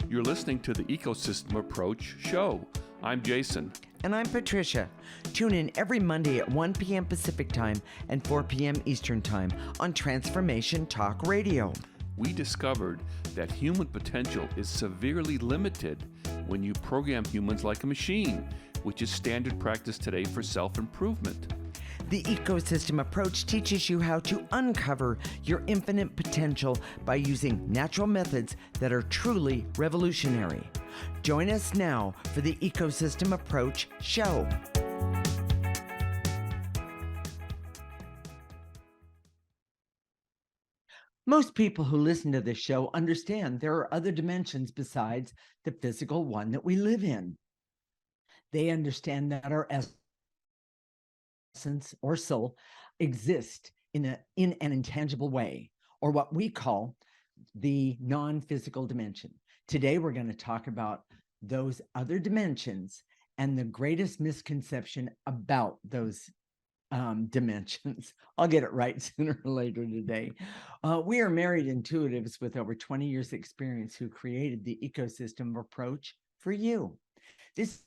You're listening to the Ecosystem Approach show. I'm Jason. And I'm Patricia. Tune in every Monday at 1 p.m. Pacific Time and 4 p.m. Eastern Time on Transformation Talk Radio. We discovered that human potential is severely limited when you program humans like a machine, which is standard practice today for self-improvement. The Ecosystem Approach teaches you how to uncover your infinite potential by using natural methods that are truly revolutionary. Join us now for the Ecosystem Approach show. Most people who listen to this show understand there are other dimensions besides the physical one that we live in. They understand that our essence or soul exist in an intangible way, or what we call the non-physical dimension. Today, we're going to talk about those other dimensions and the greatest misconception about those dimensions. I'll get it right sooner or later today. We are married intuitives with over 20 years experience who created the Ecosystem Approach for you. This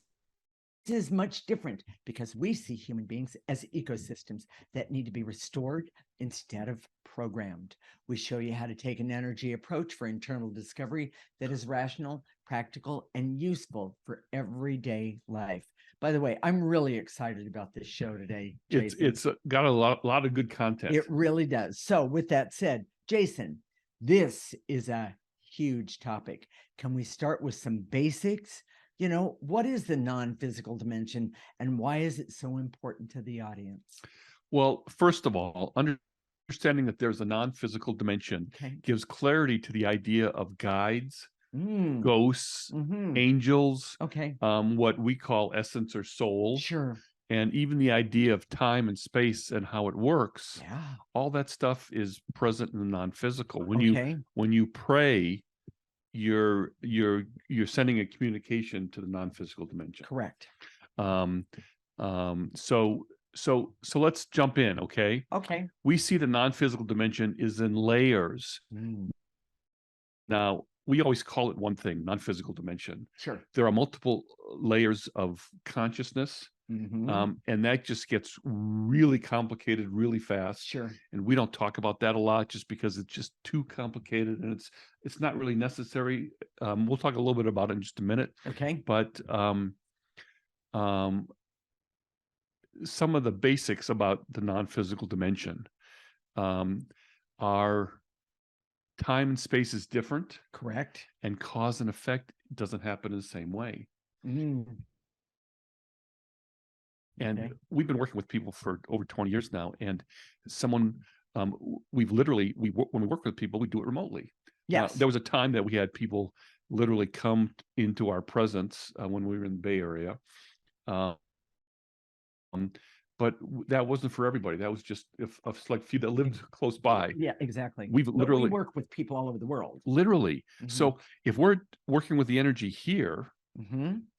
is much different because we see human beings as ecosystems that need to be restored instead of programmed. We show you how to take an energy approach for internal discovery that is rational, practical, and useful for everyday life. By the way, I'm really excited about this show today, Jason. It's got a lot of good content. It really does. So with that said, Jason, this is a huge topic. Can we start with some basics? You know, what is the non-physical dimension and why is it so important to the audience? Well, first of all, understanding that there's a non-physical dimension gives clarity to the idea of guides, ghosts, angels, what we call essence or soul. Sure. And even the idea of time and space and how it works. Yeah. All that stuff is present in the non-physical. When you pray, you're sending a communication to the non-physical dimension. Correct. So let's jump in, okay? Okay. We see the non-physical dimension is in layers. Now, we always call it one thing, non-physical dimension. Sure. There are multiple layers of consciousness. And that just gets really complicated really fast. Sure. And we don't talk about that a lot just because it's just too complicated and it's not really necessary. We'll talk a little bit about it in just a minute. Okay. But some of the basics about the non-physical dimension are time and space is different. Correct. And cause and effect doesn't happen in the same way. And we've been working with people for over 20 years now. And someone, when we work with people, we do it remotely. Yes. There was a time that we had people literally come into our presence when we were in the Bay Area. But that wasn't for everybody. That was just if like few that lived close by. Yeah, exactly. We work with people all over the world. Literally. So if we're working with the energy here,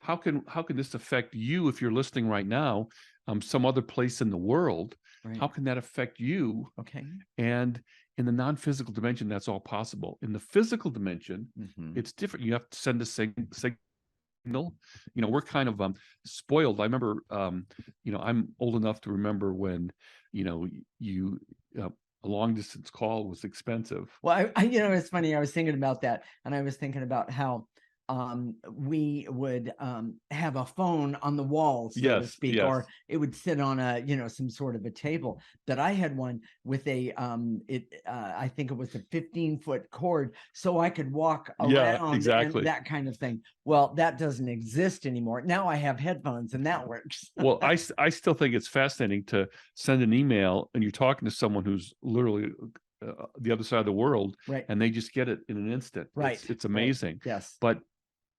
how can this affect you if you're listening right now, some other place in the world? Right. How can that affect you? Okay. And in the non-physical dimension, that's all possible. In the physical dimension, it's different. You have to send a signal. You know, we're kind of spoiled. I remember, I'm old enough to remember when, a long distance call was expensive. Well, it's funny. I was thinking about that, and I was thinking about how we would have a phone on the wall, so to speak, or it would sit on some sort of a table. But I had one with I think it was a 15-foot cord, so I could walk around and that kind of thing. Well, that doesn't exist anymore. Now I have headphones, and that works. Well, I still think it's fascinating to send an email, and you're talking to someone who's literally the other side of the world, right? And they just get it in an instant. Right. It's amazing. Right. Yes. But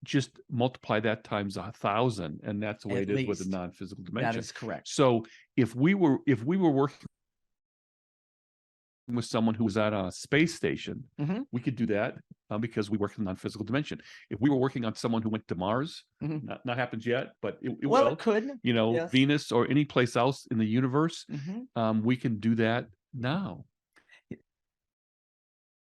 just multiply that times 1,000, and that's the way it is with the non-physical dimension. That is correct. So if we were working with someone who was at a space station, Mhm. we could do that because we work in the non-physical dimension. If we were working on someone who went to Mars, Mhm. not happens yet, but it Well, will, it could. you know, Yes. Venus or any place else in the universe, Mhm. we can do that now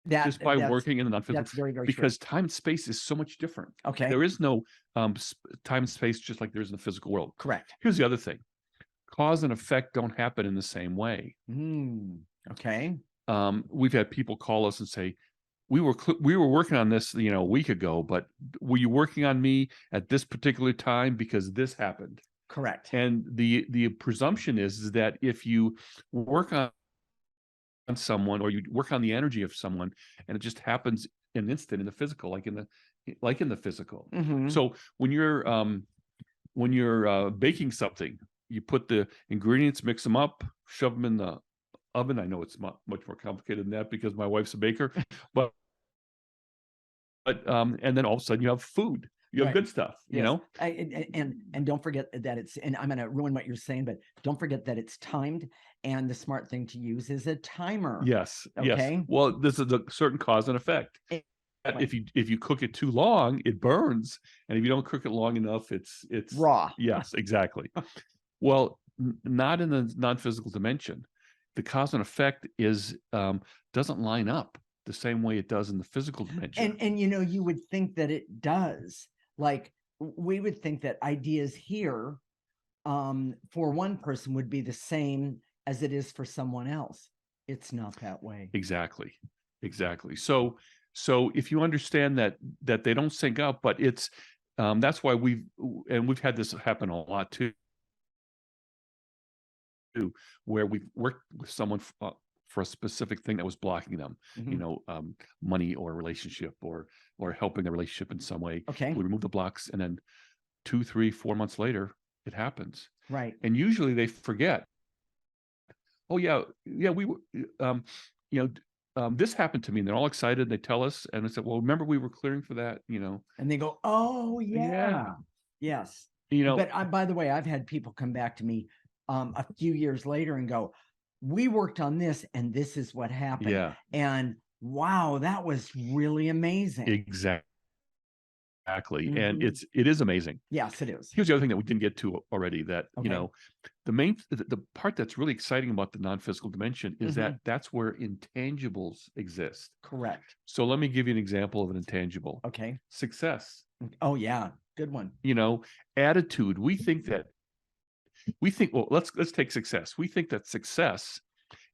just by That's working in the non-physical, very, very true. because time and space is so much different. Okay. There is no time and space just like there is in the physical world. Correct. Here's the other thing. Cause and effect don't happen in the same way. Okay. We've had people call us and say, we were working on this, you know, a week ago, but were you working on me at this particular time because this happened? Correct. And the presumption is that if you work on someone, or you work on the energy of someone, and it just happens in an instant in the physical, like in the physical. So when you're baking something, you put the ingredients, mix them up, shove them in the oven. I know it's much more complicated than that because my wife's a baker, but and then all of a sudden you have food. You have good stuff, you know? And don't forget that it's, and I'm going to ruin what you're saying, but don't forget that it's timed, and the smart thing to use is a timer. Yes. Okay. Yes. Well, this is a certain cause and effect. If you cook it too long, it burns, and if you don't cook it long enough, it's raw. Yes, exactly. Well, not in the non-physical dimension. The cause and effect doesn't line up the same way it does in the physical dimension. And you know, you would think that it does. Like, we would think that ideas here for one person would be the same as it is for someone else. It's not that way. Exactly. So if you understand that they don't sync up, but it's that's why we've had this happen a lot too, where we've worked with someone for a specific thing that was blocking them, you know, money or relationship or helping the relationship in some way. Okay. We remove the blocks, and then 2, 3, 4 months later, it happens. Right. And usually they forget. Oh yeah, we were, you know, this happened to me, and they're all excited. They tell us, and I said, well, remember we were clearing for that, you know. And they go, oh yeah. Yes. You know, but by the way, I've had people come back to me a few years later and go, we worked on this, and this is what happened. Yeah. And wow, that was really amazing. Exactly. And it is amazing. Yes, it is. Here's the other thing that we didn't get to already, that, you know, the part that's really exciting about the non-physical dimension is that that's where intangibles exist. Correct. So let me give you an example of an intangible. Okay. Success. Oh yeah, good one. You know, attitude. We think, well, let's take success. We think that success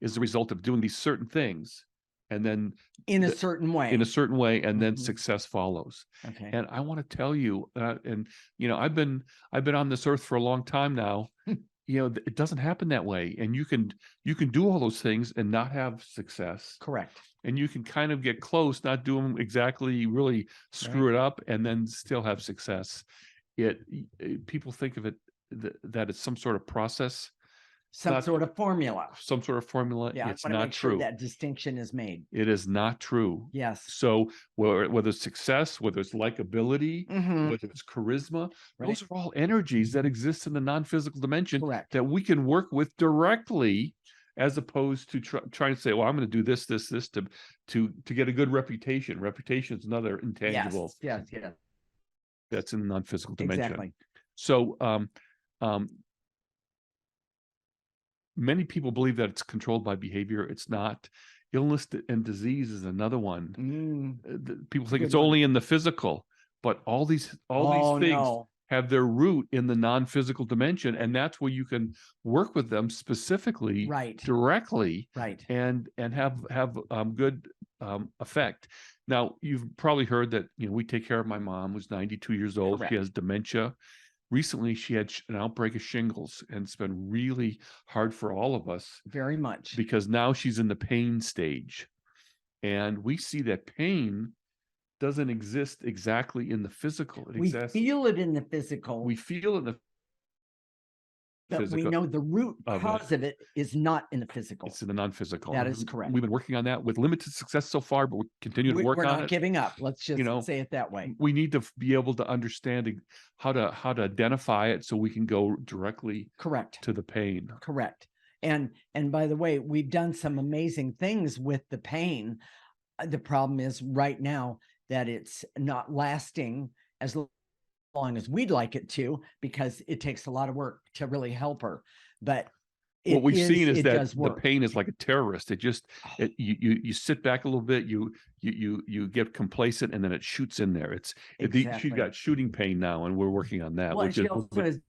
is the result of doing these certain things, and then in a certain way, and then success follows. Okay. And I want to tell you, and you know, I've been on this earth for a long time now. You know, it doesn't happen that way, and you can do all those things and not have success. Correct. And you can kind of get close, not do them exactly, really screw it up, and then still have success. People think of it that it's some sort of process, some sort of formula. Yeah, it's not make sure true. That distinction is made. It is not true. Yes. So whether it's success, whether it's likability, whether it's charisma, those are all energies that exist in the non-physical dimension. Correct. That we can work with directly, as opposed to trying to say, well, I'm going to do this to get a good reputation. Reputation is another intangible. Yes. That's in the non-physical dimension. Exactly. So many people believe that it's controlled by behavior. It's not. Illness and disease is another one. People think it's only in the physical, but all these things have their root in the non-physical dimension, and that's where you can work with them specifically, directly, and have good effect. Now, you've probably heard that, you know, we take care of my mom, who's 92 years old. Correct. She has dementia. Recently, she had an outbreak of shingles, and it's been really hard for all of us. Very much. Because now she's in the pain stage. And we see that pain doesn't exist exactly in the physical. We feel it in the physical. We feel it in the but we know the root cause of it is not in the physical. It's in the non-physical. That is correct. We've been working on that with limited success so far, but we continue to work on it. We're not giving up. Let's just say it that way. We need to be able to understand how to identify it so we can go directly to the pain. Correct. And by the way, we've done some amazing things with the pain. The problem is right now that it's not lasting as long as we'd like it to, because it takes a lot of work to really help her. But what we've seen is it that does the work. pain is like a terrorist. It just, you sit back a little bit, you get complacent, and then it shoots in there. She's Exactly. got shooting pain now, and we're working on that. Well, which she is also has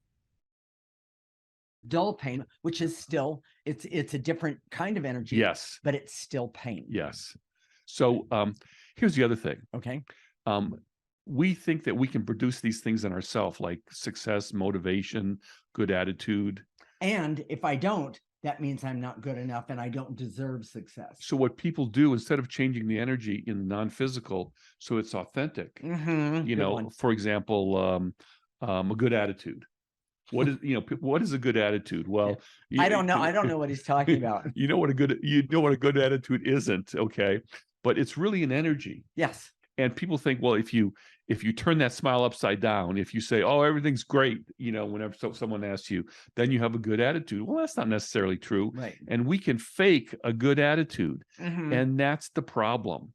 dull pain, which is still, it's a different kind of energy. Yes, but it's still pain. yes. So here's the other thing. Okay. We think that we can produce these things in ourselves, like success, motivation, good attitude. And if I don't, that means I'm not good enough and I don't deserve success. So what people do, instead of changing the energy in the non-physical so it's authentic, Good one. for example, a good attitude. What is a good attitude? Well, I don't know. I don't know what he's talking about. You know what a good attitude isn't, okay? But it's really an energy. Yes. And people think, well, if you turn that smile upside down, if you say, oh, everything's great, whenever someone asks you, then you have a good attitude. Well, that's not necessarily true. Right. And we can fake a good attitude. Mhm. And that's the problem.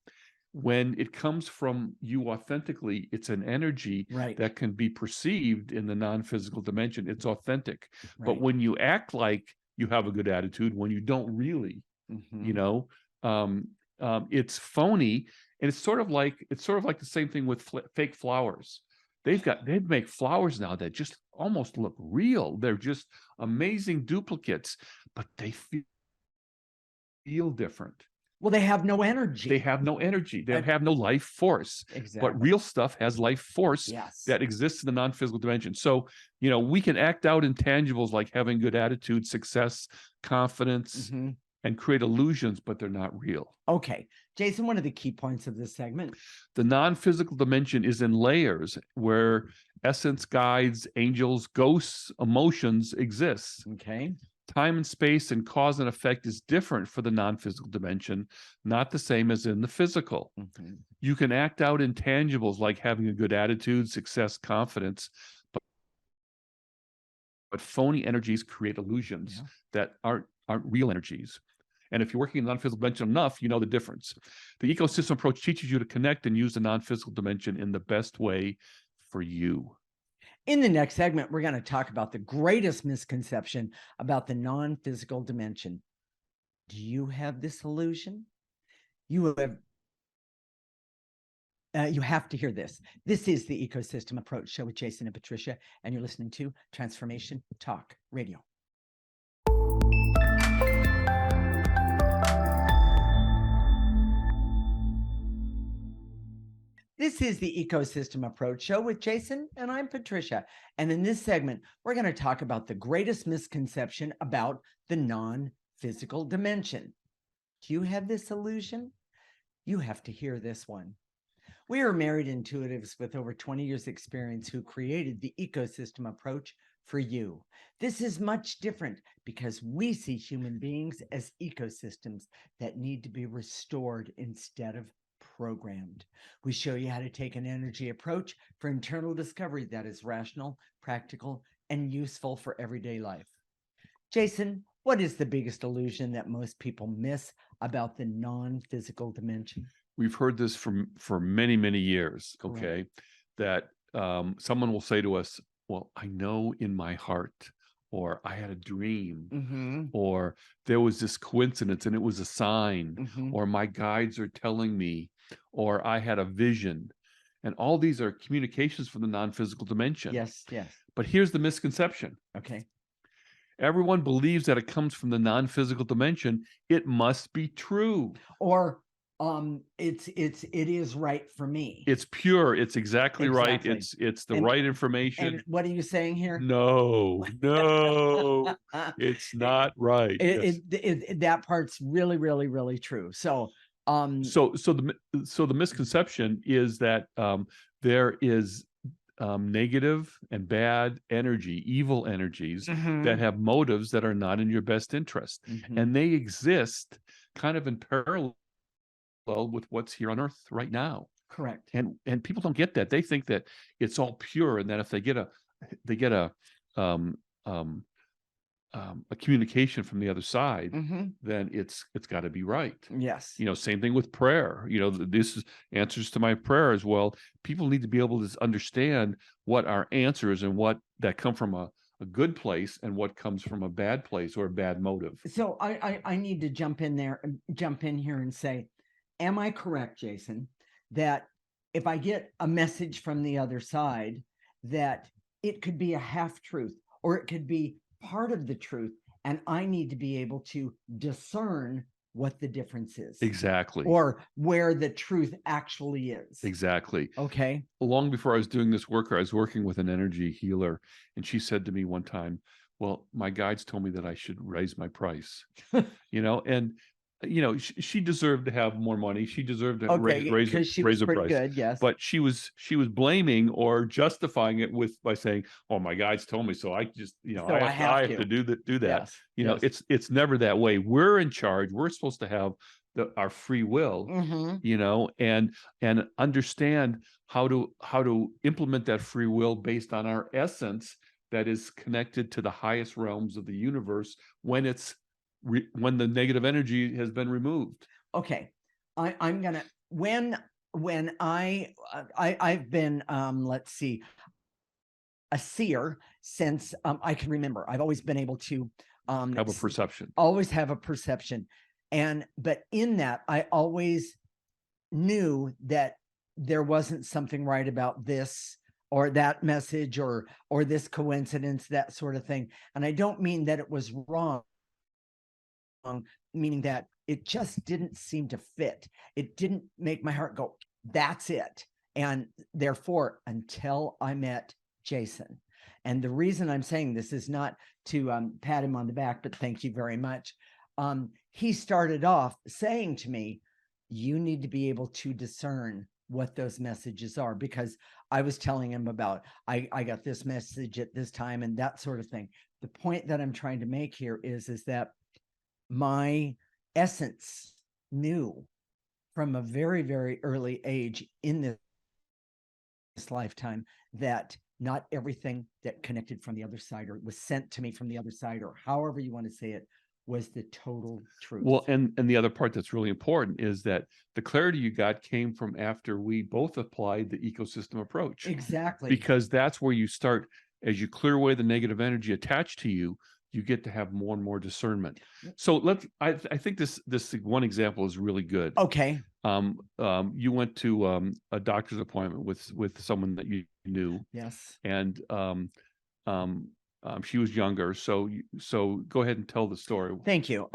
When it comes from you authentically, it's an energy Right. that can be perceived in the non-physical dimension. It's authentic. Right. But when you act like you have a good attitude, when you don't really, Mhm. it's phony. And it's sort of like the same thing with fake flowers. They make flowers now that just almost look real. They're just amazing duplicates, but they feel different. Well, they have no energy. They have no energy. They have no life force. Exactly. But real stuff has life force. Yes. That exists in the non-physical dimension. So, we can act out intangibles like having good attitude, success, confidence, Mhm. and create illusions, but they're not real. Okay. Jason, what are the key points of this segment? The non-physical dimension is in layers where essence, guides, angels, ghosts, emotions exist. Okay. Time and space and cause and effect is different for the non-physical dimension, not the same as in the physical. Mhm. You can act out intangibles like having a good attitude, success, confidence, but phony energies create illusions that aren't real energies. And if you're working in the non-physical dimension enough, you know the difference. The ecosystem approach teaches you to connect and use the non-physical dimension in the best way for you. In the next segment, we're going to talk about the greatest misconception about the non-physical dimension. Do you have this illusion? You have to hear this. This is the Ecosystem Approach Show with Jason and Patricia, and you're listening to Transformation Talk Radio. This is the Ecosystem Approach Show with Jason, and I'm Patricia. And in this segment, we're going to talk about the greatest misconception about the non-physical dimension. Do you have this illusion? You have to hear this one. We are married intuitives with over 20 years experience who created the Ecosystem Approach for you. This is much different because we see human beings as ecosystems that need to be restored instead of programmed. We show you how to take an energy approach for internal discovery that is rational, practical, and useful for everyday life. Jason, what is the biggest illusion that most people miss about the non-physical dimension? We've heard this for many, many years, okay? That someone will say to us, well, I know in my heart, or I had a dream, or there was this coincidence and it was a sign, or my guides are telling me, or I had a vision. And all these are communications from the non-physical dimension. Yes, yes. But here's the misconception. Okay. Everyone believes that it comes from the non-physical dimension. It must be true. Or it is right for me. It's pure. It's exactly right. It's the right information. And what are you saying here? No, it's not right. That part's really, really, really true. So the misconception is that there is negative and bad energy, evil energies that have motives that are not in your best interest. And they exist kind of in parallel with what's here on Earth right now. Correct. And people don't get that. They think that it's all pure, and that if they get a a communication from the other side, Mm-hmm. then it's got to be right. Yes. Same thing with prayer. This is answers to my prayer as well. People need to be able to understand what our answers and what that come from a good place and what comes from a bad place or a bad motive. So I need to jump in here and say, am I correct, Jason, that if I get a message from the other side, that it could be a half truth or it could be part of the truth, and I need to be able to discern what the difference is? Exactly. Or where the truth actually is. Exactly. Okay. Long before I was doing this work, I was working with an energy healer, and she said to me one time, well, my guides told me that I should raise my price. And she deserved to have more money. She deserved to raise a price. Good, yes. But she was blaming or justifying it by saying, "Oh, my guides told me, so I just I have to do that." Yes. It's never that way. We're in charge. We're supposed to have our free will, and understand how to implement that free will based on our essence that is connected to the highest realms of the universe when when the negative energy has been removed. Okay, I'm gonna when I've been let's see, a seer since I can remember. I've always been able to have a perception. Always have a perception, but in that I always knew that there wasn't something right about this or that message or this coincidence, that sort of thing. And I don't mean that it was wrong, meaning that it just didn't seem to fit. It didn't make my heart go, that's it. And therefore, until I met Jason, and the reason I'm saying this is not to pat him on the back, but thank you very much. He started off saying to me, you need to be able to discern what those messages are, because I was telling him about, I got this message at this time and that sort of thing. The point that I'm trying to make here is that my essence knew from a very, very early age in this lifetime that not everything that connected from the other side or was sent to me from the other side, or however you want to say it, was the total truth. Well, and the other part that's really important is that the clarity you got came from after we both applied the ecosystem approach. Exactly. Because that's where you start, as you clear away the negative energy attached to you, you get to have more and more discernment. So I think this one example is really good. Okay. You went to a doctor's appointment with someone that you knew. Yes. And she was younger. So go ahead and tell the story. Thank you.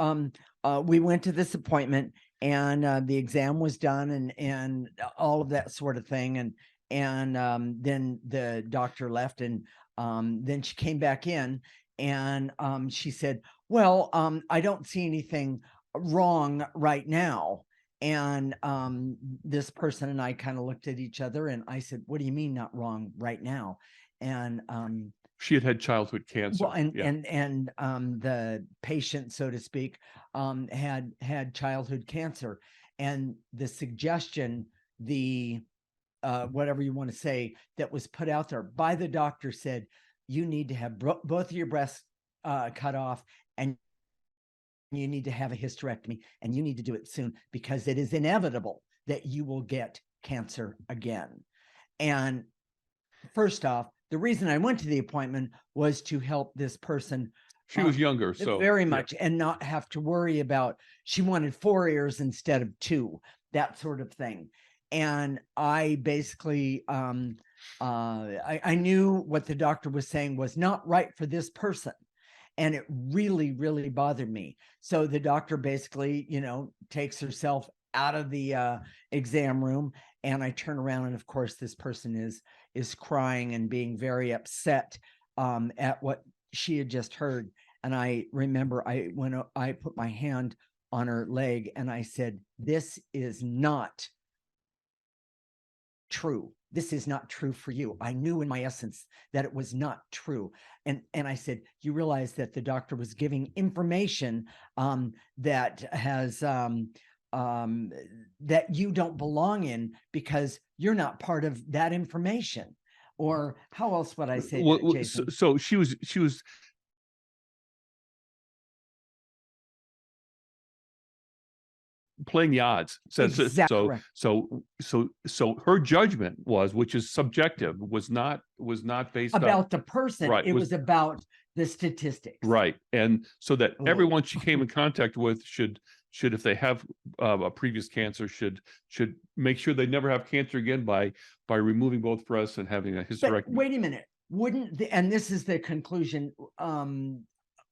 We went to this appointment, and the exam was done, and all of that sort of thing. And then the doctor left, and then she came back in, and she said, well, I don't see anything wrong right now. And this person and I kind of looked at each other, and I said, what do you mean not wrong right now? And she had childhood cancer. Well, and the patient, so to speak, had childhood cancer, and the suggestion, the whatever you want to say, that was put out there by the doctor said, you need to have both of your breasts cut off, and you need to have a hysterectomy, and you need to do it soon, because it is inevitable that you will get cancer again. And first off, the reason I went to the appointment was to help this person. She was younger, so very much, and not have to worry about, she wanted 4 ears instead of 2, that sort of thing. And I basically, I knew what the doctor was saying was not right for this person. And it really, really bothered me. So the doctor basically, takes herself out of the exam room, and I turn around, and of course this person is crying and being very upset at what she had just heard. And I remember when I put my hand on her leg, and I said, this is not true. This is not true for you. I knew in my essence that it was not true. And I said, you realize that the doctor was giving information that has that you don't belong in, because you're not part of that information. Or how else would I say that, Jason? So she was playing the odds. Exactly correct. So her judgment was, which is subjective, was not based About the person. Right, It was about the statistics. right, and so that Oh. everyone she came in contact with should, if they have a previous cancer, should make sure they never have cancer again by removing both breasts and having a But hysterectomy. wait a minute, and this is the conclusion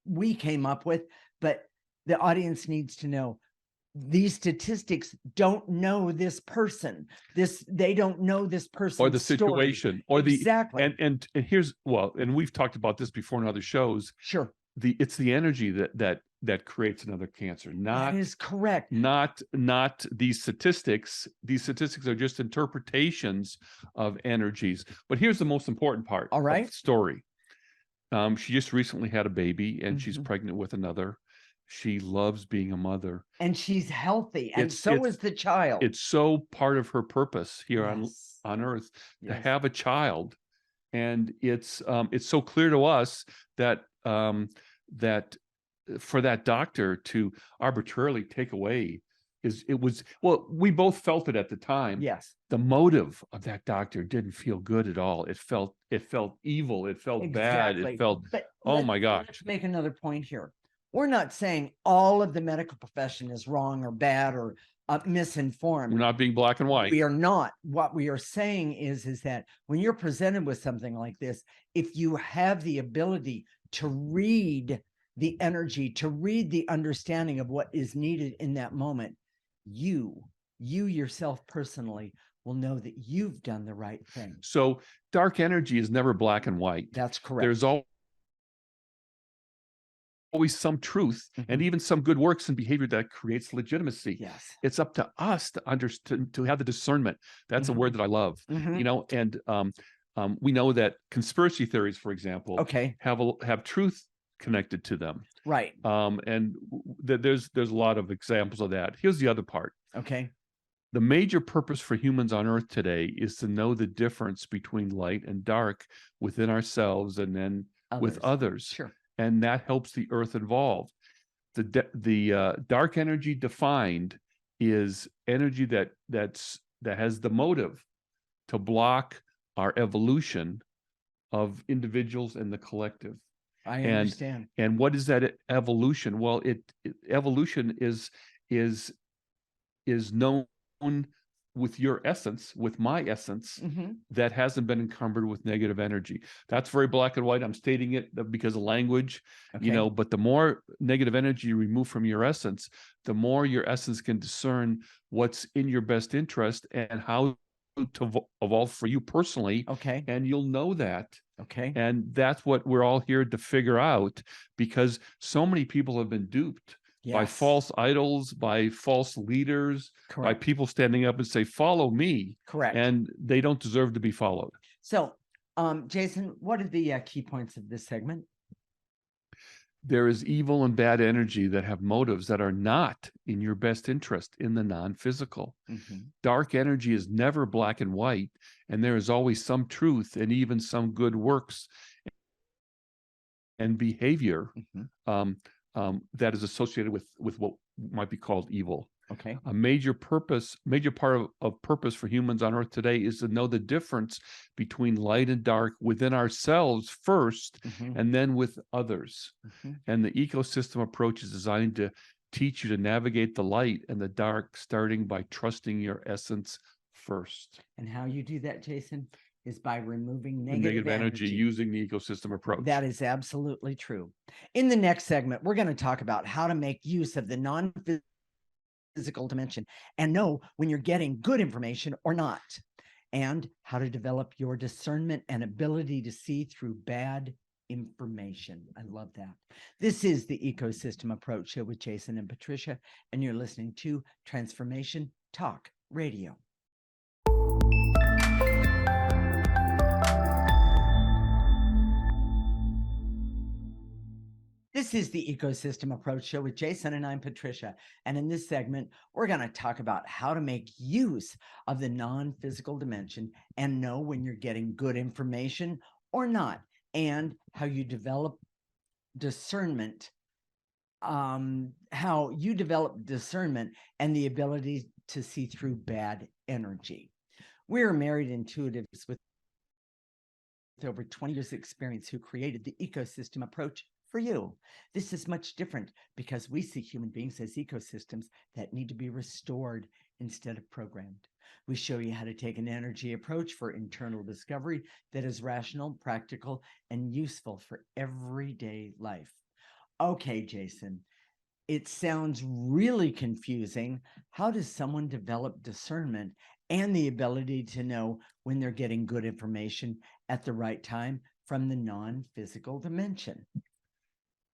we came up with, but the audience needs to know these statistics don't know this person. They don't know this person or the situation story. or exactly. And here's, and we've talked about this before in other shows. Sure. It's the energy that creates another cancer. That is correct. Not these statistics. These statistics are just interpretations of energies. But here's the most important part. All right. Of the story. She just recently had a baby, and she's pregnant with another. She loves being a mother, and she's healthy, and so is the child. It's so part of her purpose here on Earth to have a child, and it's so clear to us that that for that doctor to arbitrarily take away we both felt it at the time. Yes. The motive of that doctor didn't feel good at all. It felt evil. It felt bad. It felt, oh my gosh. Let's make another point here. We're not saying all of the medical profession is wrong or bad or misinformed. We're not being black and white. We are not. What we are saying is that when you're presented with something like this, if you have the ability to read the energy, to read the understanding of what is needed in that moment, you yourself personally will know that you've done the right thing. So dark energy is never black and white. That's correct. There's always some truth and even some good works and behavior that creates legitimacy. Yes. It's up to us to understand, to have the discernment. That's a word that I love. You know, and we know that conspiracy theories, for example, have truth connected to them. Right. And there's a lot of examples of that. Here's the other part. Okay. The major purpose for humans on Earth today is to know the difference between light and dark within ourselves and then with others. Sure. And that helps the Earth evolve. The dark energy defined is energy that has the motive to block our evolution of individuals and the collective. I understand. And what is that evolution? Well, evolution is known with your essence, with my essence, that hasn't been encumbered with negative energy. That's very black and white. I'm stating it because of language, you know, but the more negative energy you remove from your essence, the more your essence can discern what's in your best interest and how to evolve for you personally. Okay. And you'll know that. Okay. And that's what we're all here to figure out, because so many people have been duped by false idols, by false leaders, by people standing up and say, follow me. Correct. And they don't deserve to be followed. So, Jason, what are the key points of this segment? There is evil and bad energy that have motives that are not in your best interest in the non-physical. Dark energy is never black and white, and there is always some truth and even some good works and behavior that is associated with what might be called evil. Okay. A major part of purpose for humans on Earth today is to know the difference between light and dark within ourselves first, and then with others. And the ecosystem approach is designed to teach you to navigate the light and the dark, starting by trusting your essence first. And how you do that, Jason, is by removing negative energy using the ecosystem approach. That is absolutely true. In the next segment, we're going to talk about how to make use of the non-physical dimension and know when you're getting good information or not, and how to develop your discernment and ability to see through bad information. I love that. This is the Ecosystem Approach Show with Jason and Patricia, and you're listening to Transformation Talk Radio. This is the Ecosystem Approach Show with Jason, and I'm Patricia. And in this segment, we're going to talk about how to make use of the non-physical dimension and know when you're getting good information or not, and how you develop discernment how you develop discernment and the ability to see through bad energy. We're married intuitives with over 20 years experience who created the ecosystem approach for you. This is much different because we see human beings as ecosystems that need to be restored instead of programmed. We show you how to take an energy approach for internal discovery that is rational, practical, and useful for everyday life. Okay, Jason, it sounds really confusing. How does someone develop discernment and the ability to know when they're getting good information at the right time from the non-physical dimension?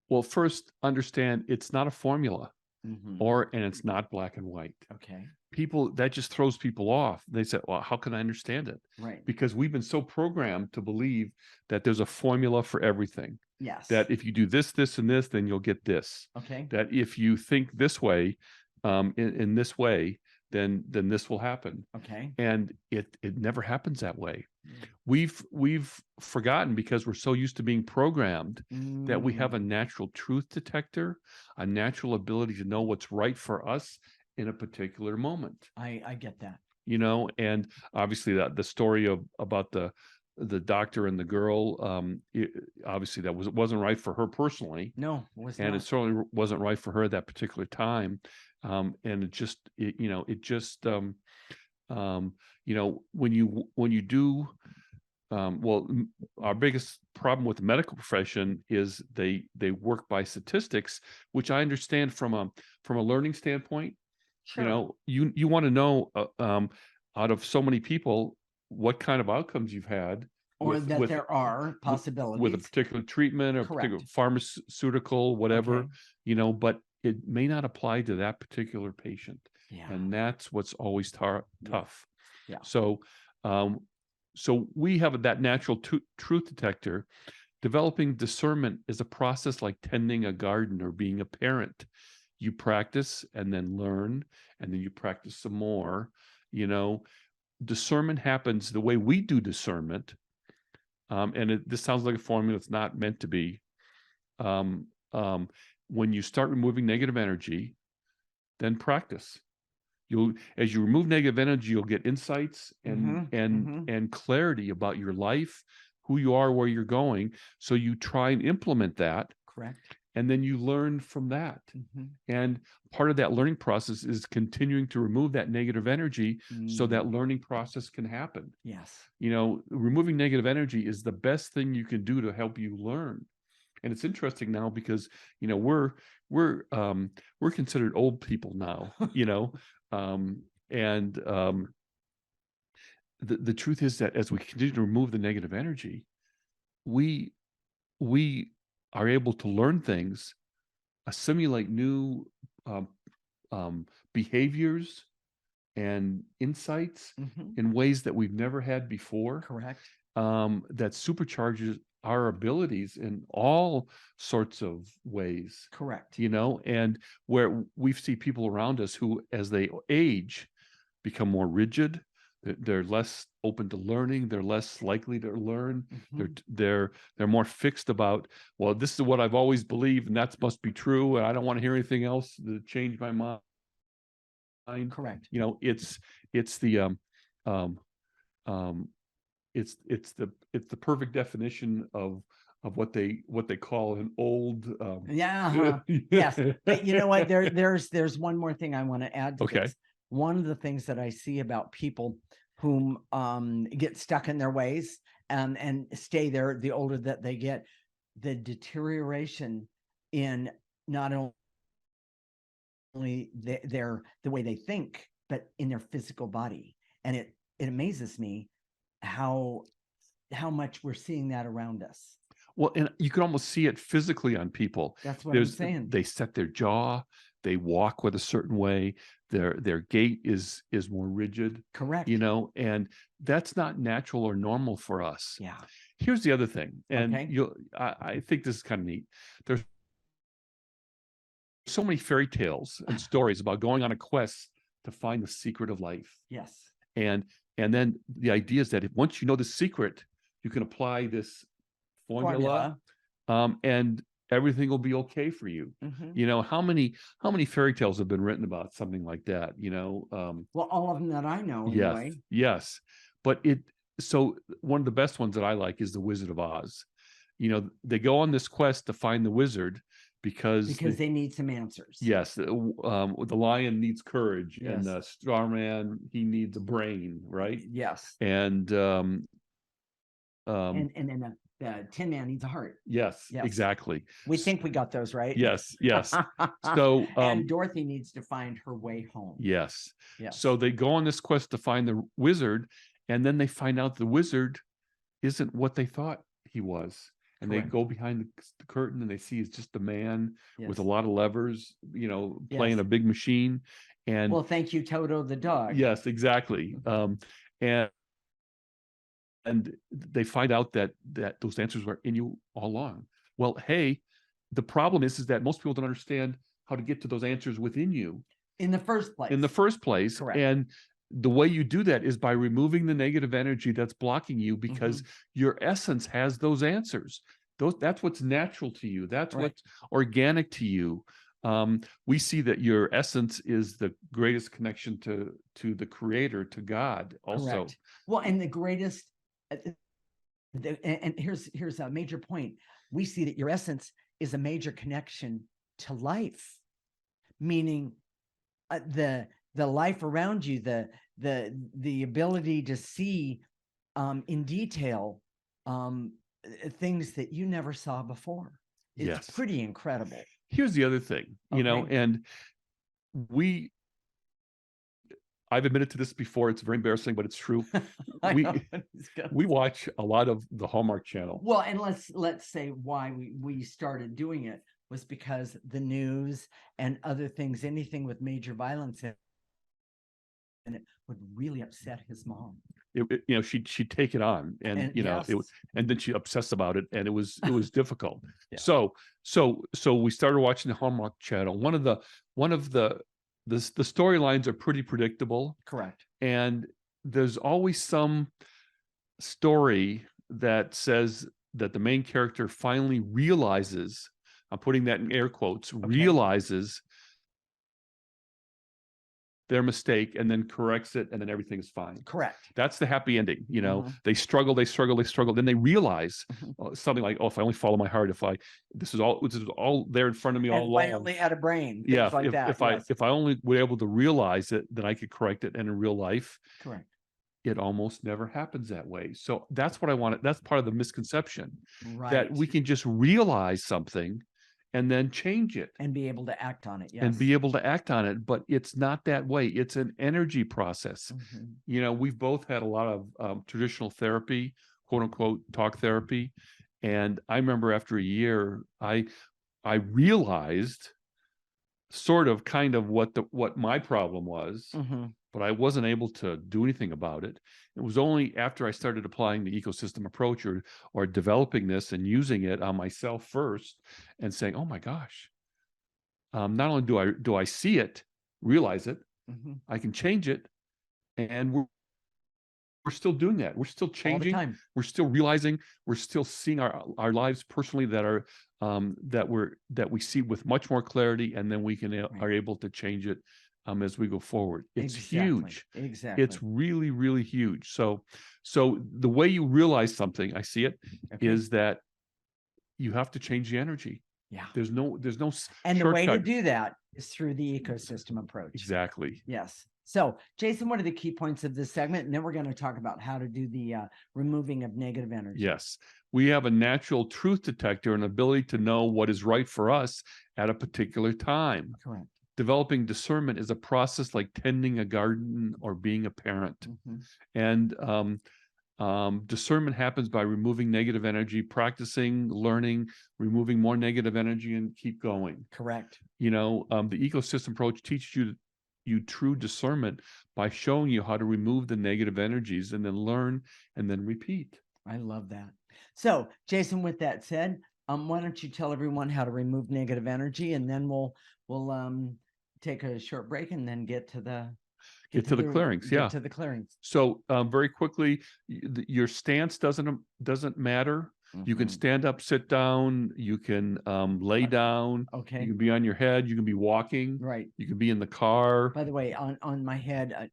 Well, first, understand it's not a formula, and it's not black and white. Okay. People, that just throws people off. They say, well, how can I understand it? Right. Because we've been so programmed to believe that there's a formula for everything. Yes. That if you do this, this, and this, then you'll get this. Okay. That if you think this way, in this way, then this will happen. Okay. And it never happens that way. We've forgotten, because we're so used to being programmed, that we have a natural truth detector, a natural ability to know what's right for us in a particular moment. I get that. You know, and obviously the story about the doctor and the girl, obviously that wasn't right for her personally. No, it was and not. It certainly wasn't right for her at that particular time. And it just, when you do, our biggest problem with the medical profession is they work by statistics, which I understand from a learning standpoint. Sure. You know, you want to know, out of so many people, what kind of outcomes you've had, or that there are possibilities with a particular treatment or Correct. particular pharmaceutical, whatever. Okay. But it may not apply to that particular patient. Yeah. And that's what's always tough. Yeah. So we have that natural truth detector. Developing discernment is a process like tending a garden or being a parent. You practice and then learn, and then you practice some more. Discernment happens the way we do discernment. And this sounds like a formula. It's not meant to be. When you start removing negative energy, then practice. As you remove negative energy, you'll get insights and clarity about your life, who you are, where you're going. So you try and implement that. Correct. And then you learn from that. And part of that learning process is continuing to remove that negative energy so that learning process can happen. Yes. Removing negative energy is the best thing you can do to help you learn. And it's interesting now because, we're considered old people now, the truth is that as we continue to remove the negative energy, we are able to learn things, assimilate new behaviors and insights in ways that we've never had before. Correct. That supercharges our abilities in all sorts of ways. Correct. And where we see people around us who, as they age, become more rigid. They're less open to learning. They're less likely to learn. They're more fixed about, well, this is what I've always believed, and that must be true, and I don't want to hear anything else to change my mind. Correct. It's the it's the perfect definition of what they call an old yes. But you know what? There's one more thing I want to add to this. One of the things that I see about people whom get stuck in their ways and stay there the older that they get, the deterioration in not only the way they think, but in their physical body. And it amazes me how much we're seeing that around us. Well, and you can almost see it physically on people. That's what I'm saying. They set their jaw, they walk with a certain way, their gait is more rigid. Correct. And that's not natural or normal for us. Yeah. Here's the other thing, and I think this is kind of neat. There's so many fairy tales and stories about going on a quest to find the secret of life. Yes. And then the idea is that if once you know the secret, you can apply this formula. And everything will be okay for you. Mhm. You know, how many fairy tales have been written about something like that, you know? Well, all of them that I know Yes, anyway. yes. But so one of the best ones that I like is The Wizard of Oz. You know, they go on this quest to find the wizard because they need some answers. yes, the lion needs courage, and Yes. the straw man, he needs a brain, right? Yes. And And then the Tin Man needs a heart. yes, Yes. exactly. We think we got those right. Yes, yes. So and Dorothy needs to find her way home. yes. Yes. So they go on this quest to find the wizard, and then they find out the wizard isn't what they thought he was. And Correct. they go behind the curtain, and they see it's just a man Yes. with a lot of levers, you know, playing Yes. a big machine. And well, thank you, Toto the dog. yes, exactly. And they find out that those answers were in you all along. Well, hey, the problem is that most people don't understand how to get to those answers within you in the first place. Correct. And the way you do that is by removing the negative energy that's blocking you, because your essence has those answers. That's what's natural to you. That's what's organic to you. We see that your essence is the greatest connection to the creator, to God also. Correct. Well, and the greatest, and here's a major point. We see that your essence is a major connection to life, meaning the life around you, the ability to see in detail things that you never saw before. It's pretty incredible. Here's the other thing, you know, and I've admitted to this before. It's very embarrassing, but it's true. We watch a lot of the Hallmark Channel. Well, and let's say why we started doing it was because the news and other things, anything with major violence in it, would really upset his mom. You know, she'd take it on, and you know, and then she obsessed about it, and it was difficult. So we started watching the Hallmark Channel. One of the storylines are pretty predictable. Correct. And there's always some story that says that the main character finally realizes, I'm putting that in air quotes, realizes their mistake and then corrects it, and then everything is fine. Correct. That's the happy ending. You know, they struggle, then they realize something like, oh, if I only follow my heart, this is all there in front of me all along. If I only had a brain. Yeah. Like if I only were able to realize it, then I could correct it. And in real life, correct, it almost never happens that way. So that's what I wanted. That's part of the misconception, that we can just realize something and then change it and be able to act on it. Yes. And be able to act on it. But it's not that way. It's an energy process. You know, we've both had a lot of traditional therapy, quote unquote, talk therapy. And I remember after a year, I realized sort of kind of what my problem was, but I wasn't able to do anything about it. It was only after I started applying the ecosystem approach or developing this and using it on myself first and saying, oh my gosh, not only do I see it, realize it, I can change it. And we're still doing that. We're still changing. We're still realizing. We're still seeing our lives personally that we see with much more clarity, and then we are able to change it as we go forward. It's huge. Exactly. It's really, really huge. So the way you realize something, I see it, is that you have to change the energy. Yeah. There's no and the way to do that is through the ecosystem approach. Exactly. Yes. So, Jason, what are the key points of this segment? And then we're going to talk about how to do the removing of negative energy. Yes. We have a natural truth detector, an ability to know what is right for us at a particular time. Correct. Developing discernment is a process like tending a garden or being a parent. And discernment happens by removing negative energy, practicing, learning, removing more negative energy, and keep going. Correct. You know, the ecosystem approach teaches you true discernment by showing you how to remove the negative energies and then learn and then repeat. I love that. So, Jason, with that said, why don't you tell everyone how to remove negative energy, and then we'll take a short break and then get to the clearings. Yeah. To the clearings. So very quickly, your stance doesn't matter. You can stand up, sit down, you can lay down, Okay. you can be on your head, you can be walking, Right. you can be in the car. By the way, on my head,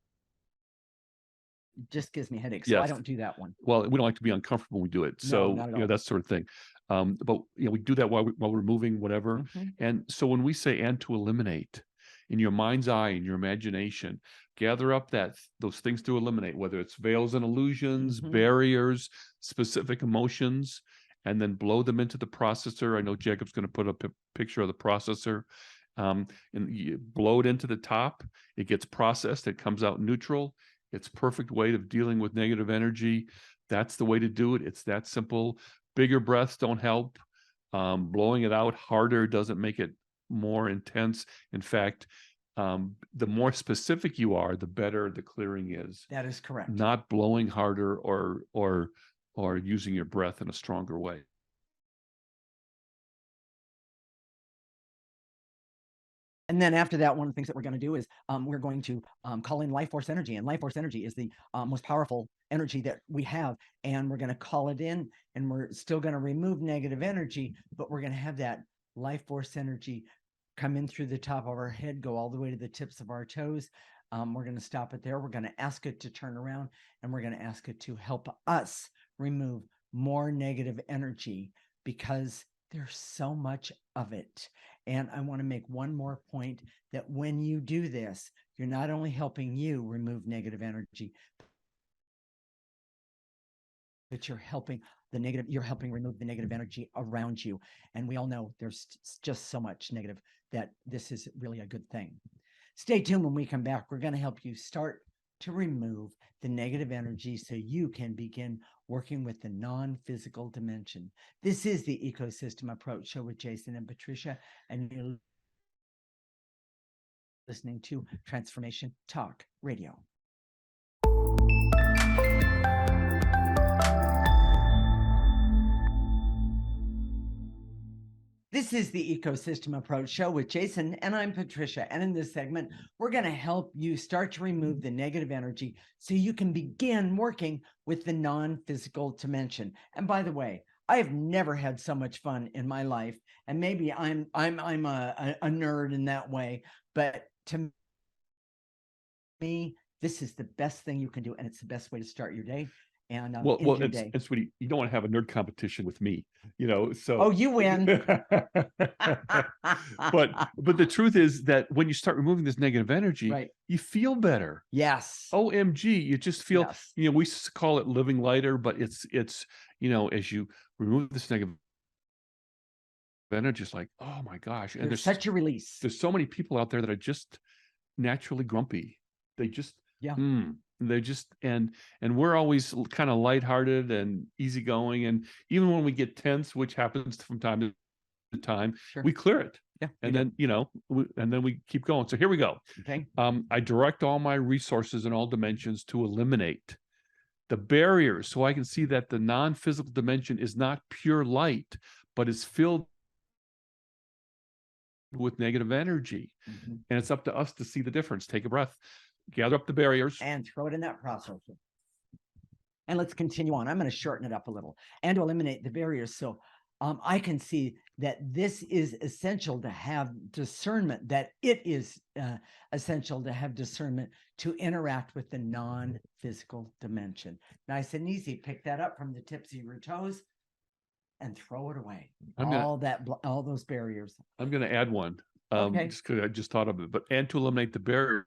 just gives me headaches, so Yes. I don't do that one. Well, we don't like to be uncomfortable when we do it. No, So, not at you know, all. that sort of thing. But we do that while we're moving, whatever. And so when we say and to eliminate, in your mind's eye, in your imagination, gather up those things to eliminate, whether it's veils and illusions, barriers, specific emotions, and then blow them into the processor. I know Jacob's going to put up a picture of the processor. And you blow it into the top, it gets processed, it comes out neutral. It's a perfect way of dealing with negative energy. That's the way to do it. It's that simple. Bigger breaths don't help. Blowing it out harder doesn't make it more intense. In fact, the more specific you are, the better the clearing is. That is correct. Not blowing harder or using your breath in a stronger way. And then after that, one of the things that we're going to do is we're going to call in life force energy. And life force energy is the most powerful energy that we have. And we're going to call it in, and we're still going to remove negative energy, but we're going to have that life force energy come in through the top of our head, go all the way to the tips of our toes. We're going to stop it there. We're going to ask it to turn around, and we're going to ask it to help us remove more negative energy, because there's so much of it. And I want to make one more point, that when you do this, you're not only helping you remove negative energy, but you're helping remove the negative energy around you. And we all know there's just so much negative that this is really a good thing. Stay tuned. When we come back, we're going to help you start to remove the negative energy so you can begin working with the non-physical dimension. This is the Ecosystem Approach Show with Jason and Patricia, and you're listening to Transformation Talk Radio. This is the Ecosystem Approach Show with Jason, and I'm Patricia. And in this segment, we're going to help you start to remove the negative energy so you can begin working with the non-physical dimension. And by the way, I have never had so much fun in my life, and maybe I'm a nerd in that way, but to me, this is the best thing you can do, and it's the best way to start your day. And And sweetie, you don't want to have a nerd competition with me, so. Oh, you win. but the truth is that when you start removing this negative energy, right, you feel better. Yes. OMG, you just feel, yes. We call it living lighter, but it's as you remove this negative energy, it's like, oh my gosh. And there's such a release. There's so many people out there that are just naturally grumpy. They just, they just, and we're always kind of lighthearted and easygoing. And even when we get tense, which happens from time to time, we clear it. Yeah. And then, and then we keep going. So here we go. Okay. I direct all my resources in all dimensions to eliminate the barriers, so I can see that the non-physical dimension is not pure light, but is filled with negative energy. And it's up to us to see the difference. Take a breath. Gather up the barriers. And throw it in that processor. And let's continue on. I'm going to shorten it up a little. And to eliminate the barriers. So I can see that this is essential to have discernment, that it is essential to have discernment to interact with the non-physical dimension. Nice and easy. Pick that up from the tips of your toes and throw it away. All those barriers. I'm going to add one. Just because I just thought of it. And to eliminate the barrier,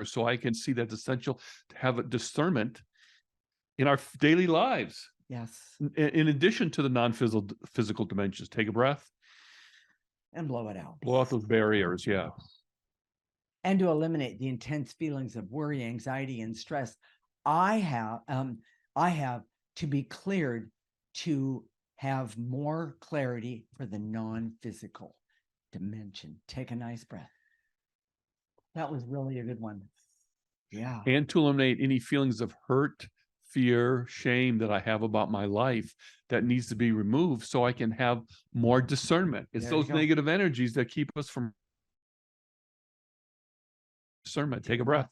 so I can see that's essential to have a discernment in our daily lives. Yes. In addition to the non-physical dimensions. Take a breath. And blow it out. Blow out those barriers, yeah. And to eliminate the intense feelings of worry, anxiety, and stress, I have to be cleared to have more clarity for the non-physical dimension. Take a nice breath. That was really a good one. Yeah. And to eliminate any feelings of hurt, fear, shame that I have about my life that needs to be removed so I can have more discernment. It's those negative energies that keep us from discernment. Take a breath.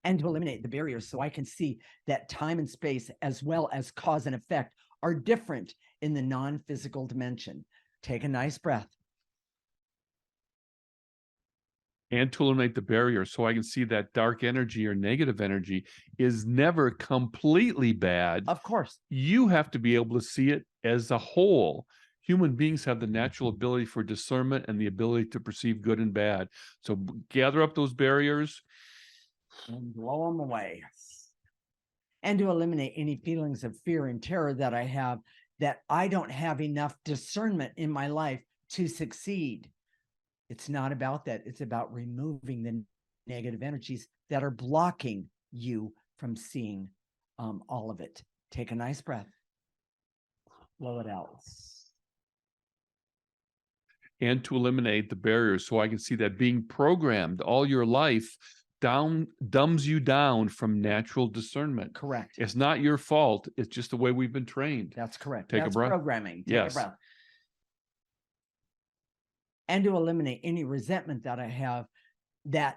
And to eliminate the barriers so I can see that time and space, as well as cause and effect, are different in the non-physical dimension. Take a nice breath. And to eliminate the barrier so I can see that dark energy or negative energy is never completely bad. Of course. You have to be able to see it as a whole. Human beings have the natural ability for discernment and the ability to perceive good and bad. So gather up those barriers and blow them away. And to eliminate any feelings of fear and terror that I have, that I don't have enough discernment in my life to succeed. It's not about that. It's about removing the negative energies that are blocking you from seeing all of it. Take a nice breath. Blow it out. and to eliminate the barriers so I can see that being programmed all your life dumbs you down from natural discernment. Correct. It's not your fault. It's just the way we've been trained. That's correct. Take a breath. Programming. Take Yes. a breath. And to eliminate any resentment that I have, that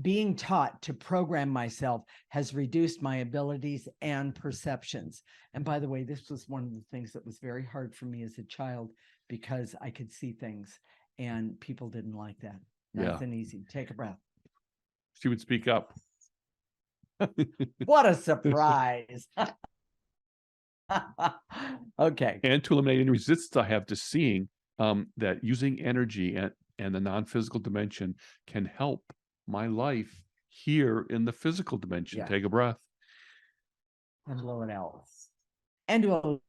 being taught to program myself has reduced my abilities and perceptions. And by the way, this was one of the things that was very hard for me as a child, because I could see things and people didn't like that. Nothing easy. Take a breath. She would speak up. What a surprise. Okay. And to eliminate any resistance I have to seeing that using energy and the non-physical dimension can help my life here in the physical dimension. Yeah. Take a breath. And blow it out. And to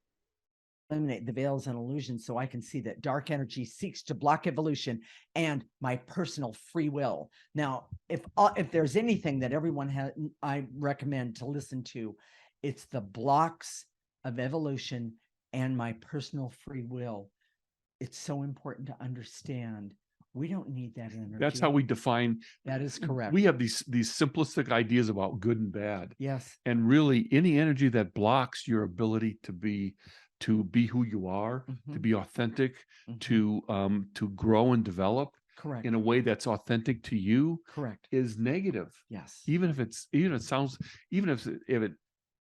eliminate the veils and illusions so I can see that dark energy seeks to block evolution and my personal free will. Now, if there's anything that everyone I recommend to listen to, it's the blocks of evolution and my personal free will. It's so important to understand we don't need that energy. That's how we define. That is correct. We have these simplistic ideas about good and bad. Yes. And really any energy that blocks your ability to be who you are, to be authentic, to grow and develop Correct. in a way that's authentic to you, correct, is negative. Yes. Even if it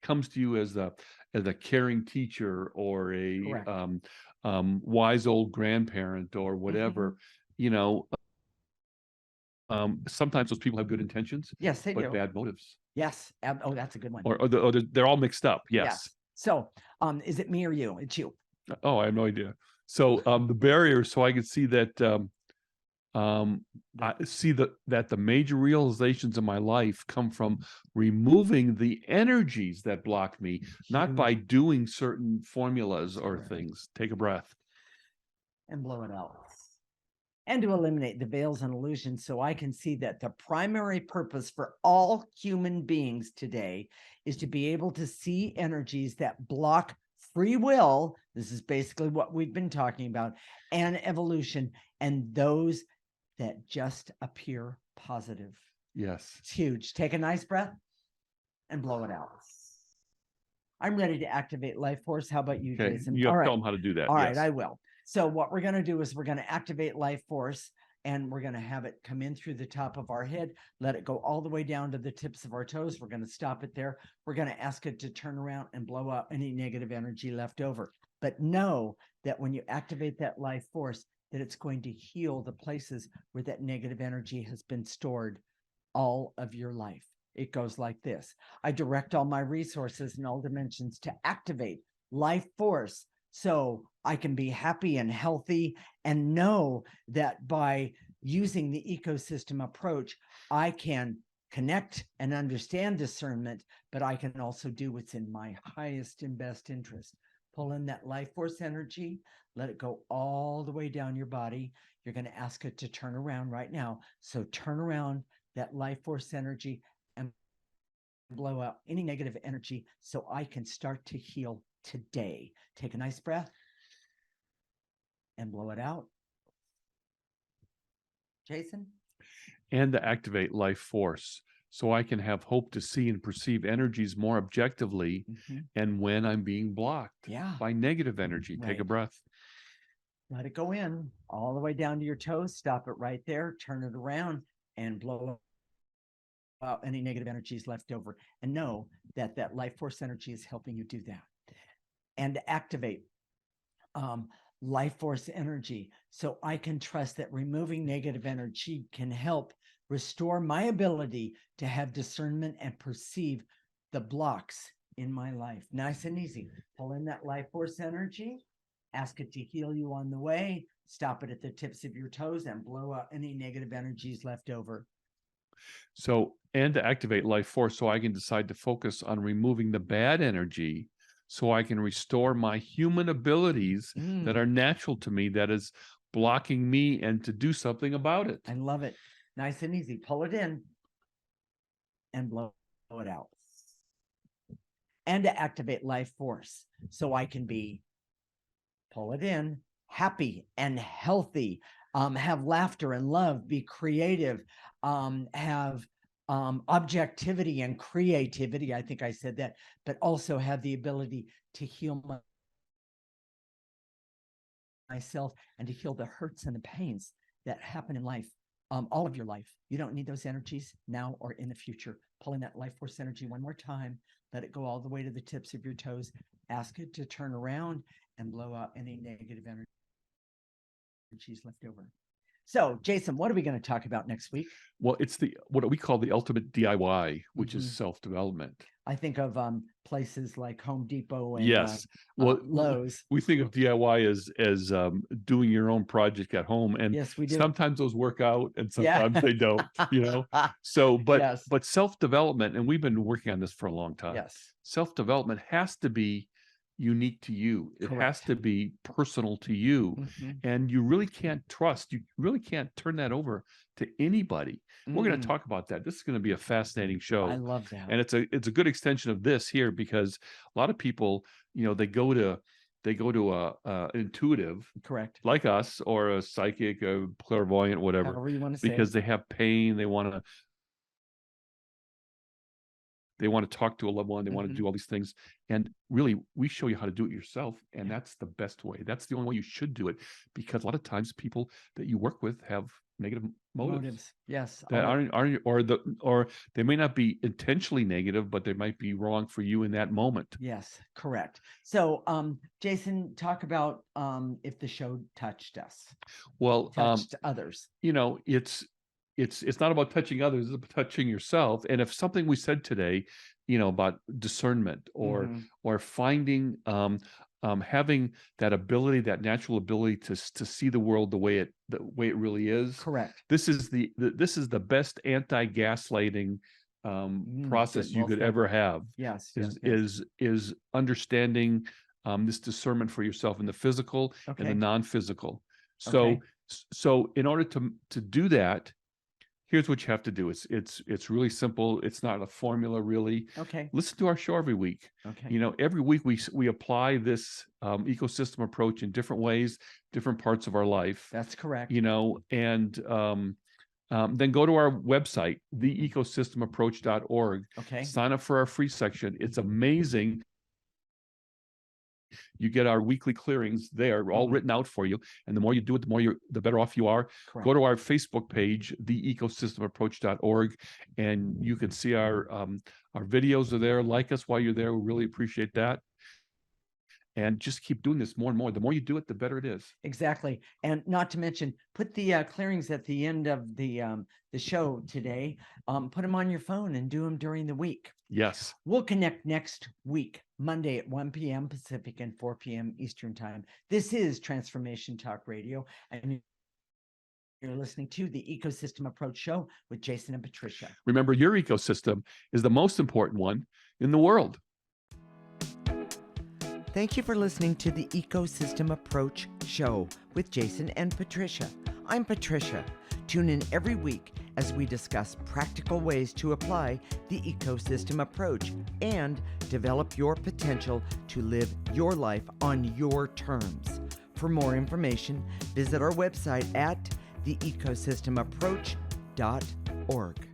comes to you as a caring teacher or a wise old grandparent or whatever, sometimes those people have good intentions, Yes, they but do. bad motives. Yes. Oh, that's a good one. Or they're all mixed up. Yes. So, is it me or you? It's you. Oh, I have no idea. So the barrier, so I can see that that the major realizations in my life come from removing the energies that block me, not by doing certain formulas or things. Take a breath. And blow it out. And to eliminate the veils and illusions so I can see that the primary purpose for all human beings today is to be able to see energies that block free will. This is basically what we've been talking about, and evolution, and those that just appear positive. Yes. It's huge. Take a nice breath and blow it out. I'm ready to activate life force. How about you, Okay. Jason? You have to tell them how to do that. All yes. right, I will. So what we're going to do is we're going to activate life force, and we're going to have it come in through the top of our head, let it go all the way down to the tips of our toes. We're going to stop it there. We're going to ask it to turn around and blow out any negative energy left over. But know that when you activate that life force, that it's going to heal the places where that negative energy has been stored all of your life. It goes like this. I direct all my resources in all dimensions to activate life force so I can be happy and healthy, and know that by using the ecosystem approach, I can connect and understand discernment, but I can also do what's in my highest and best interest. Pull in that life force energy, let it go all the way down your body. You're going to ask it to turn around right now. So turn around that life force energy and blow out any negative energy so I can start to heal today. Take a nice breath and blow it out. Jason? And to activate life force so I can have hope to see and perceive energies more objectively, and when I'm being blocked by negative energy. Take a breath. Let it go in all the way down to your toes. Stop it right there. Turn it around and blow out any negative energies left over. And know that that life force energy is helping you do that. and activate life force energy, so I can trust that removing negative energy can help restore my ability to have discernment and perceive the blocks in my life. Nice and easy. Pull in that life force energy, ask it to heal you on the way, stop it at the tips of your toes, and blow out any negative energies left over. So, and to activate life force, so I can decide to focus on removing the bad energy, so I can restore my human abilities that are natural to me, that is blocking me, and to do something about it. I love it. Nice and easy. Pull it in and blow it out. And to activate life force, so I can be, pull it in, happy and healthy, have laughter and love, be creative, have objectivity and creativity. I think I said that, but also have the ability to heal myself and to heal the hurts and the pains that happen in life, all of your life. You don't need those energies now or in the future. Pulling that life force energy one more time, let it go all the way to the tips of your toes. Ask it to turn around and blow out any negative energies left over. So, Jason, what are we going to talk about next week? Well, it's what we call the ultimate DIY, which is self-development. I think of places like Home Depot and yes. Well, Lowe's. We think of DIY as doing your own project at home, and yes, we do. Sometimes those work out, and sometimes they don't. So, but self-development, and we've been working on this for a long time. Yes, self-development has to be unique to you. It has to be personal to you, and you really can't turn that over to anybody. We're going to talk about that. This is going to be a fascinating show. I love that. And it's a good extension of this here, because a lot of people, they go to a intuitive, correct, like us, or a psychic, a clairvoyant, whatever, however you want to say, because they have pain, they want to talk to a loved one, they want to do all these things. And really, we show you how to do it yourself. And that's the best way. That's the only way you should do it, because a lot of times people that you work with have negative motives. Yes. That aren't, or they may not be intentionally negative, but they might be wrong for you in that moment. Yes, correct. So, Jason, talk about if the show touched us. Well, touched others. It's not about touching others, it's about touching yourself. And if something we said today, about discernment or finding, having that ability, that natural ability to see the world the way it really is. Correct. This is the best anti-gaslighting process you could ever have. Yes. Is understanding this discernment for yourself in the physical and the non-physical. So in order to do that, here's what you have to do. It's really simple. It's not a formula, really. Okay. Listen to our show every week. Okay. Every week we apply this ecosystem approach in different ways, different parts of our life. That's correct. And then go to our website, theecosystemapproach.org. Okay. Sign up for our free section. It's amazing. You get our weekly clearings there, all written out for you. And the more you do it, the better off you are. Correct. Go to our Facebook page, theecosystemapproach.org, and you can see our videos are there. Like us while you're there. We really appreciate that. And just keep doing this more and more. The more you do it, the better it is. Exactly. And not to mention, put the clearings at the end of the show today. Put them on your phone and do them during the week. Yes. We'll connect next week, Monday at 1 p.m. Pacific and 4 p.m. Eastern Time. This is Transformation Talk Radio, and you're listening to the Ecosystem Approach Show with Jason and Patricia. Remember, your ecosystem is the most important one in the world. Thank you for listening to the Ecosystem Approach Show with Jason and Patricia. I'm Patricia. Tune in every week as we discuss practical ways to apply the ecosystem approach and develop your potential to live your life on your terms. For more information, visit our website at theecosystemapproach.org.